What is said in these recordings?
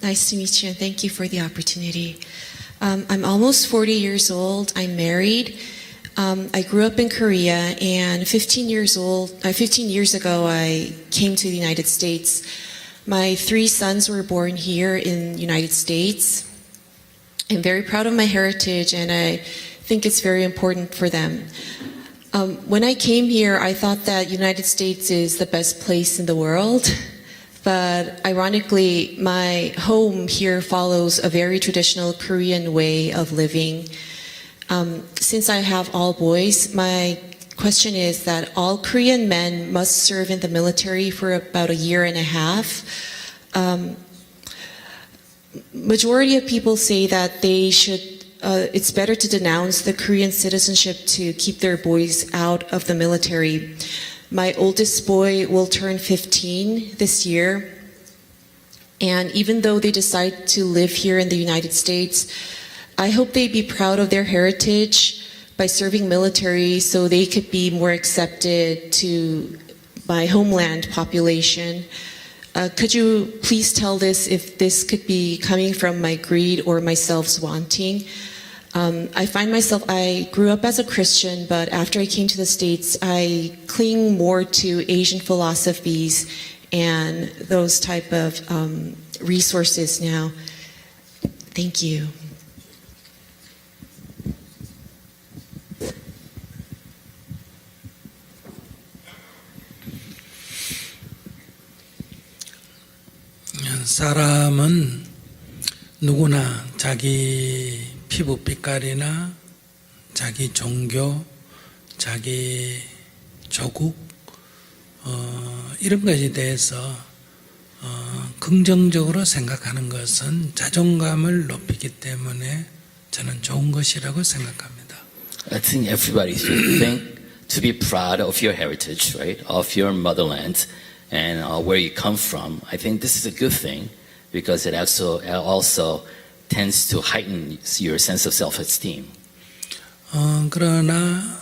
Nice to meet you, and thank you for the opportunity. I'm almost 40 years old. I'm married. I grew up in Korea, and 15 years ago, I came to the United States. My 3 sons were born here in the United States. I'm very proud of my heritage, and I think it's very important for them. When I came here, I thought that United States is the best place in the world. But ironically, my home here follows a very traditional Korean way of living. Since I have all boys, my question is that all Korean men must serve in the military for about a year and a half. Majority of people say that it's better to denounce the Korean citizenship to keep their boys out of the military. My oldest boy will turn 15 this year, and even though they decide to live here in the United States, I hope they be proud of their heritage by serving military so they could be more accepted to my homeland population. Could you please tell this if this could be coming from my greed or my self-wanting? I grew up as a Christian, but after I came to the States, I cling more to Asian philosophies and those type of resources now. Thank you. 사람은 누구나 자기 피부 빛깔이나 자기 종교, 자기 조국 이런 것에 대해서 긍정적으로 생각하는 것은 자존감을 높이기 때문에 저는 좋은 것이라고 생각합니다. I think everybody should think to be proud of your heritage, right? Of your motherland and where you come from. I think this is a good thing because it also tends to heighten your sense of self-esteem. 그러나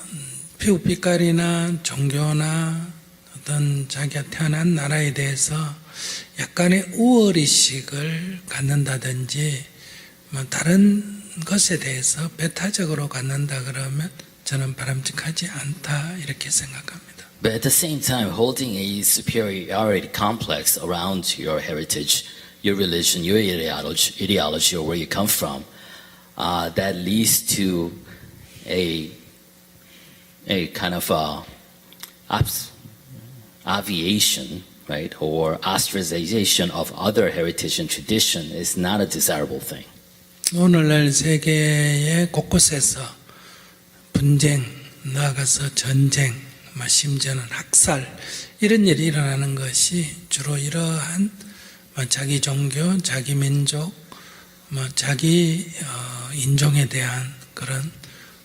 피부 빛깔이나 종교나 어떤 자기가 태어난 나라에 대해서 약간의 우월의식을 갖는다든지 다른 것에 대해서 배타적으로 갖는다 그러면 저는 바람직하지 않다 이렇게 생각합니다. But at the same time, holding a superiority complex around your heritage, your religion, your ideology, or where you come from, that leads to a kind of obviation, right, or ostracization of other heritage and tradition is not a desirable thing. 오늘날 세계의 곳곳에서 분쟁, 나아가서 전쟁, 심지어는 학살 이런 일이 일어나는 것이 주로 이러한 자기 종교, 자기 민족, 자기 인종에 대한 그런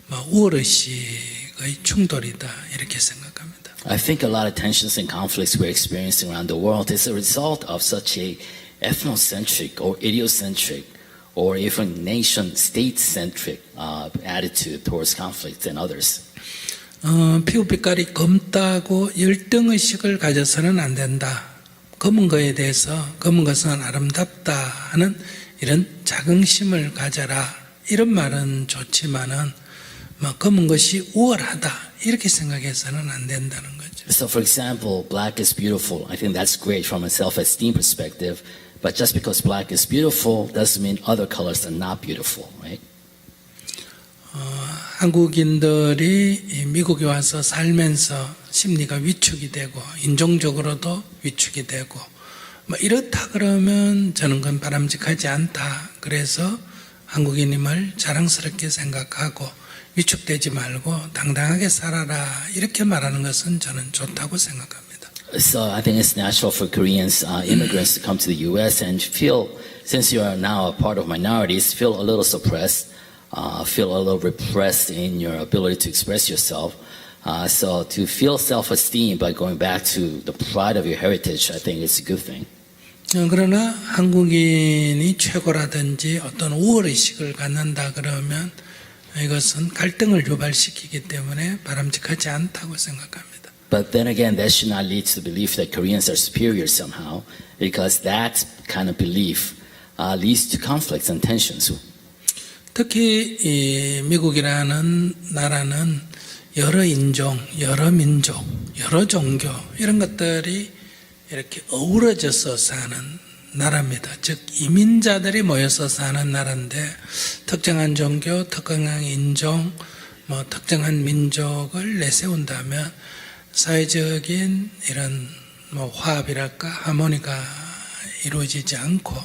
우월의식의 충돌이다 이렇게 생각합니다. I think a lot of tensions and conflicts we're experiencing around the world is a result of such a ethnocentric or idiocentric or even nation-state-centric attitude towards conflict and others. 피부 빛깔이 검다고 열등의식을 가져서는 안 된다. 검은 거에 대해서 검은 것은 아름답다 하는 이런 자긍심을 가져라. 이런 말은 좋지만은 검은 것이 우월하다. 이렇게 생각해서는 안 된다는 거죠. So for example, black is beautiful. I think that's great from a self-esteem perspective. But just because black is beautiful doesn't mean other colors are not beautiful, right? 한국인들이 미국에 와서 살면서 심리가 위축이 되고 인종적으로도 위축이 되고 이렇다 그러면 저는 그건 바람직하지 않다. 그래서 한국인임을 자랑스럽게 생각하고 위축되지 말고 당당하게 살아라. 이렇게 말하는 것은 저는 좋다고 생각합니다. So I think it's natural for Koreans, immigrants to come to the U.S. and feel, since you are now a part of minorities, feel a little suppressed. Feel a little repressed in your ability to express yourself. So to feel self-esteem by going back to the pride of your heritage, I think it's a good thing. 그러나 한국인이 최고라든지 어떤 우월의식을 갖는다 그러면 이것은 갈등을 유발시키기 때문에 바람직하지 않다고 생각합니다. But then again, that should not lead to the belief that Koreans are superior somehow, because that kind of belief leads to conflicts and tensions. 특히 이 미국이라는 나라는 여러 인종, 여러 민족, 여러 종교 이런 것들이 이렇게 어우러져서 사는 나라입니다. 즉 이민자들이 모여서 사는 나라인데 특정한 종교, 특정한 인종, 뭐 특정한 민족을 내세운다면 사회적인 이런 뭐 화합이랄까 하모니가 이루어지지 않고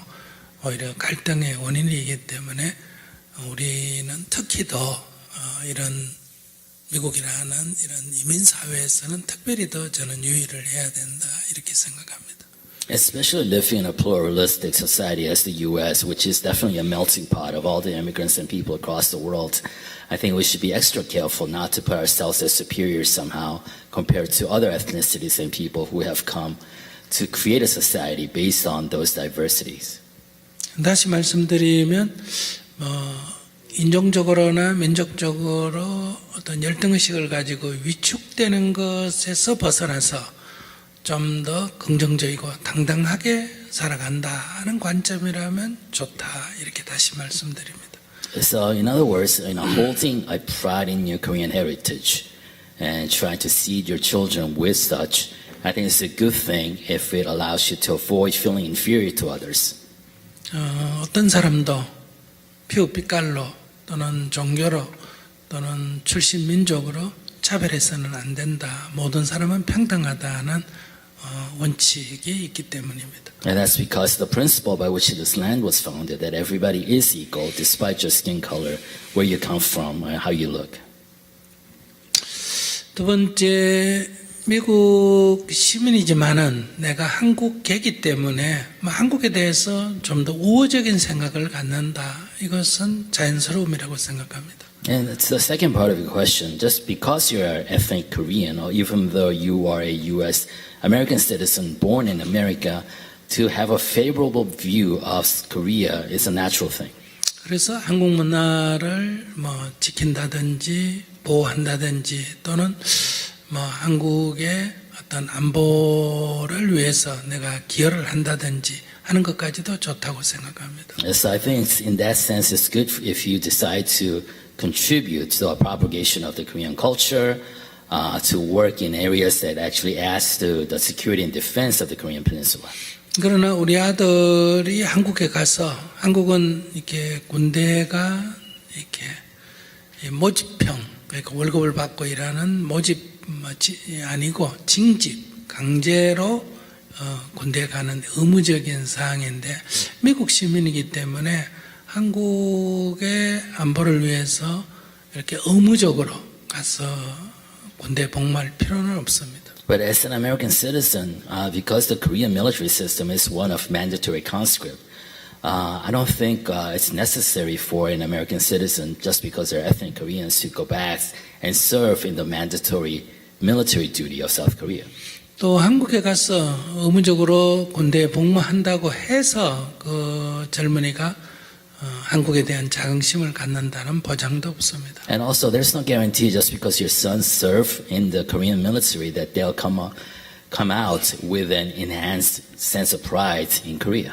오히려 갈등의 원인이기 때문에 우리는 특히 더 이런 미국이라는 이런 이민 사회에서는 특별히 더 저는 유의를 해야 된다 이렇게 생각합니다. Especially living in a pluralistic society as the U.S., which is definitely a melting pot of all the immigrants and people across the world, I think we should be extra careful not to put ourselves as superiors somehow compared to other ethnicities and people who have come to create a society based on those diversities. 다시 말씀드리면 인종적으로나 민족적으로 어떤 열등의식을 가지고 위축되는 것에서 벗어나서 좀 더 긍정적이고 당당하게 살아간다는 관점이라면 좋다 이렇게 다시 말씀드립니다. So, in other words, holding a pride in your Korean heritage and trying to seed your children with such, I think it's a good thing if it allows you to avoid feeling inferior to others. 어떤 사람도 피부 빛깔로 또는 종교로 또는 출신 민족으로 차별해서는 안 된다. 모든 사람은 평등하다는 원칙이 있기 때문입니다. And that's because the principle by which this land was founded, that everybody is equal despite your skin color, where you come from, and how you look. 두 번째, 미국 시민이지만은 내가 한국계이기 때문에 한국에 대해서 좀 더 우호적인 생각을 갖는다. 이것은 자연스러움이라고 생각합니다. And it's the second part of your question. Just because you're an ethnic Korean, or even though you are a U.S. American citizen born in America, to have a favorable view of Korea is a natural thing. 그래서 한국 문화를 지킨다든지 보호한다든지 또는 한국의 어떤 안보를 위해서 내가 기여를 한다든지 하는 것까지도 좋다고 생각합니다. So I think in that sense it's good if you decide to contribute to the propagation of the Korean culture, to work in areas that actually adds to the security and defense of the Korean Peninsula. 그러나 우리 아들이 한국에 가서 한국은 이렇게 군대가 이렇게 모집형 그러니까 월급을 받고 일하는 모집 아니고 징집 강제로 군대에 가는 의무적인 사항인데 미국 시민이기 때문에 한국의 안보를 위해서 이렇게 의무적으로 가서 군대에 복무할 필요는 없습니다. But as an American citizen, because the Korean military system is one of mandatory conscript, I don't think it's necessary for an American citizen, just because they're ethnic Koreans, to go back and serve in the mandatory military duty of South Korea. 또 한국에 가서 의무적으로 군대에 복무한다고 해서 그 젊은이가 한국에 대한 자긍심을 갖는다는 보장도 없습니다. And also, there's no guarantee just because your sons serve in the Korean military that they'll come out with an enhanced sense of pride in Korea.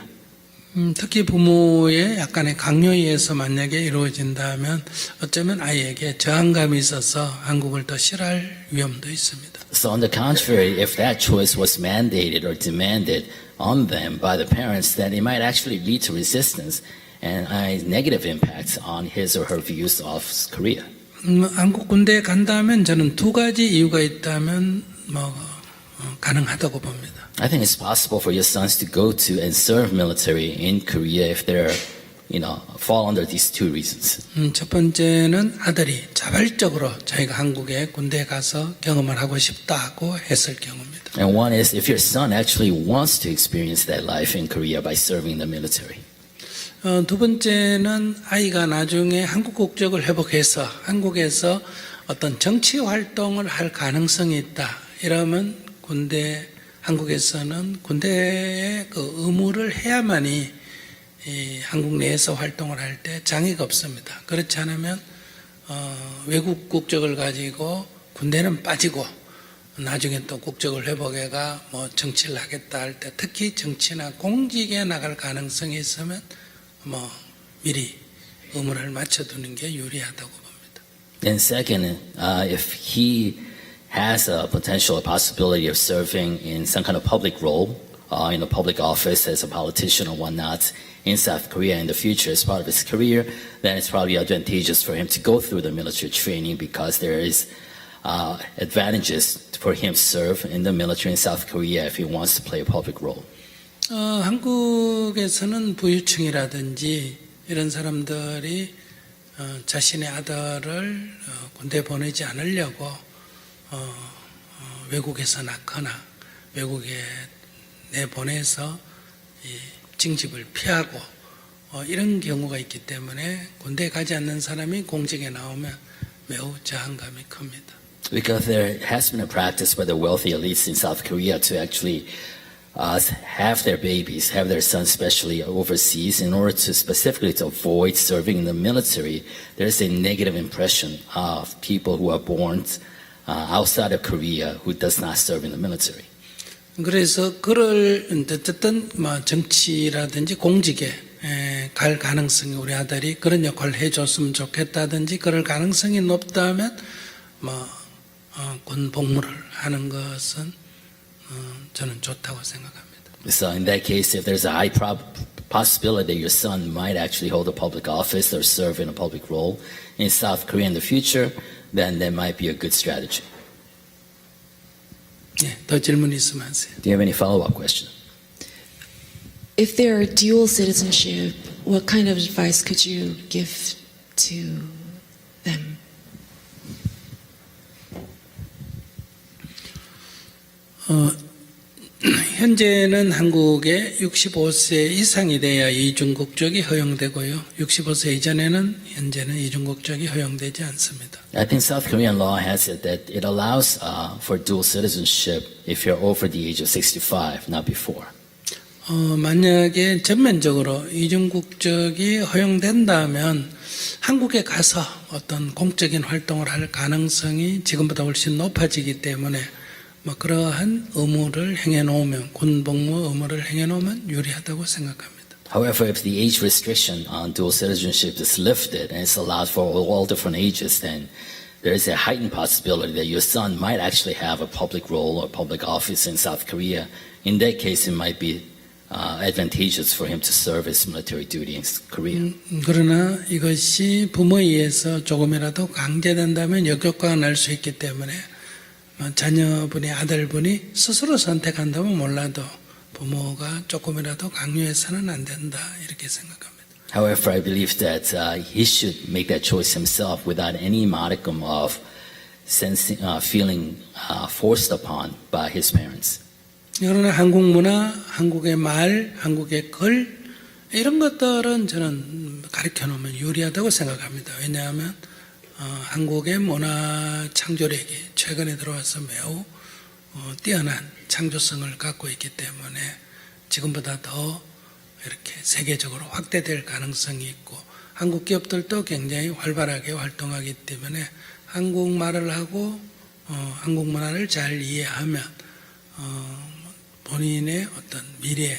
특히 부모의 약간의 강요에 의해서 만약에 이루어진다면 어쩌면 아이에게 저항감이 있어서 한국을 더 싫어할 위험도 있습니다. So on the contrary, if that choice was mandated or demanded on them by the parents, then it might actually lead to resistance and a negative impact on his or her views of Korea. 한국 군대에 간다면 저는 두 가지 이유가 있다면 가능하다고 봅니다. I think it's possible for your sons to go to and serve military in Korea if they're, fall under these two reasons. 첫 번째는 아들이 자발적으로 자기가 한국에 군대에 가서 경험을 하고 싶다고 했을 경우입니다. And one is if your son actually wants to experience that life in Korea by serving the military. 두 번째는 아이가 나중에 한국 국적을 회복해서 한국에서 어떤 정치 활동을 할 가능성이 있다. 이러면 한국에서는 군대의 그 의무를 해야만이 한국 내에서 활동을 할 때 장애가 없습니다. 그렇지 않으면 외국 국적을 가지고 군대는 빠지고 나중에 또 국적을 회복해가 정치를 하겠다 할 때 특히 정치나 공직에 나갈 가능성이 있으면 미리 의무를 맞춰두는 게 유리하다고 봅니다. And second, if he has a potential possibility of serving in some kind of public role, in a public office as a politician or whatnot in South Korea in the future as part of his career, then it's probably advantageous for him to go through the military training because there is advantages for him to serve in the military in South Korea if he wants to play a public role. 한국에서는 부유층이라든지 이런 사람들이 자신의 아들을 군대 보내지 않으려고 외국에서 낳거나 외국에 내보내서 이 징집을 피하고 이런 경우가 있기 때문에 군대에 가지 않는 사람이 공직에 나오면 매우 저항감이 큽니다. Because there has been a practice by the wealthy elites in South Korea to actually have their babies, have their sons especially overseas in order to specifically to avoid serving in the military. There's a negative impression of people who are born outside of Korea who does not serve in the military. 그래서 그를 어쨌든 정치라든지 공직에 갈 가능성이 우리 아들이 그런 역할을 해줬으면 좋겠다든지 그럴 가능성이 높다면 군 복무를 하는 것은 저는 좋다고 생각합니다. So in that case, if there's a high possibility that your son might actually hold a public office or serve in a public role in South Korea in the future, then that might be a good strategy. 네, 더 질문 있으면 하세요. Do you have any follow-up question? If there are dual citizenship, what kind of advice could you give to them? 현재는 한국에 65세 이상이 돼야 이중국적이 허용되고요. 65세 이전에는 현재는 이중국적이 허용되지 않습니다. I think South Korean law has it that it allows for dual citizenship if you're over the age of 65, not before. 만약에 전면적으로 이중국적이 허용된다면 한국에 가서 어떤 공적인 활동을 할 가능성이 지금보다 훨씬 높아지기 때문에 그러한 의무를 행해놓으면 군복무 의무를 행해놓으면 유리하다고 생각합니다. However, if the age restriction on dual citizenship is lifted and it's allowed for all different ages, then there is a heightened possibility that your son might actually have a public role or public office in South Korea. In that case, it might be advantageous for him to serve his military duty in Korea. 그러나 이것이 부모에 의해서 조금이라도 강제된다면 역효과가 날 수 있기 때문에 자녀분이 아들분이 스스로 선택한다면 몰라도 부모가 조금이라도 강요해서는 안 된다 이렇게 생각합니다. However, I believe that he should make that choice himself without any modicum of feeling forced upon by his parents. 그러나 한국 문화, 한국의 말, 한국의 글 이런 것들은 저는 가르쳐 놓으면 유리하다고 생각합니다. 왜냐하면 한국의 문화 창조력이 최근에 들어와서 매우 뛰어난 창조성을 갖고 있기 때문에 지금보다 더 이렇게 세계적으로 확대될 가능성이 있고 한국 기업들도 굉장히 활발하게 활동하기 때문에 한국말을 하고 한국 문화를 잘 이해하면 본인의 어떤 미래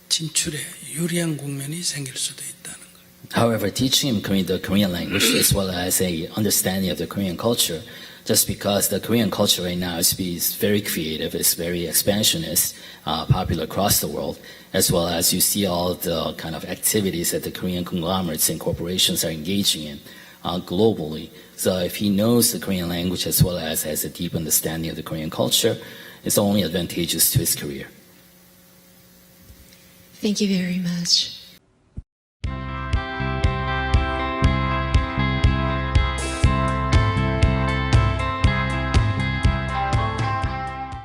진출에 유리한 국면이 생길 수도 있다는 거예요. However, teaching him the Korean language as well as a understanding of the Korean culture, just because the Korean culture right now is very creative, it's very expansionist, popular across the world, as well as you see all the kind of activities that the Korean conglomerates and corporations are engaging in globally. So if he knows the Korean language as well as has a deep understanding of the Korean culture, it's only advantageous to his career. Thank you very much.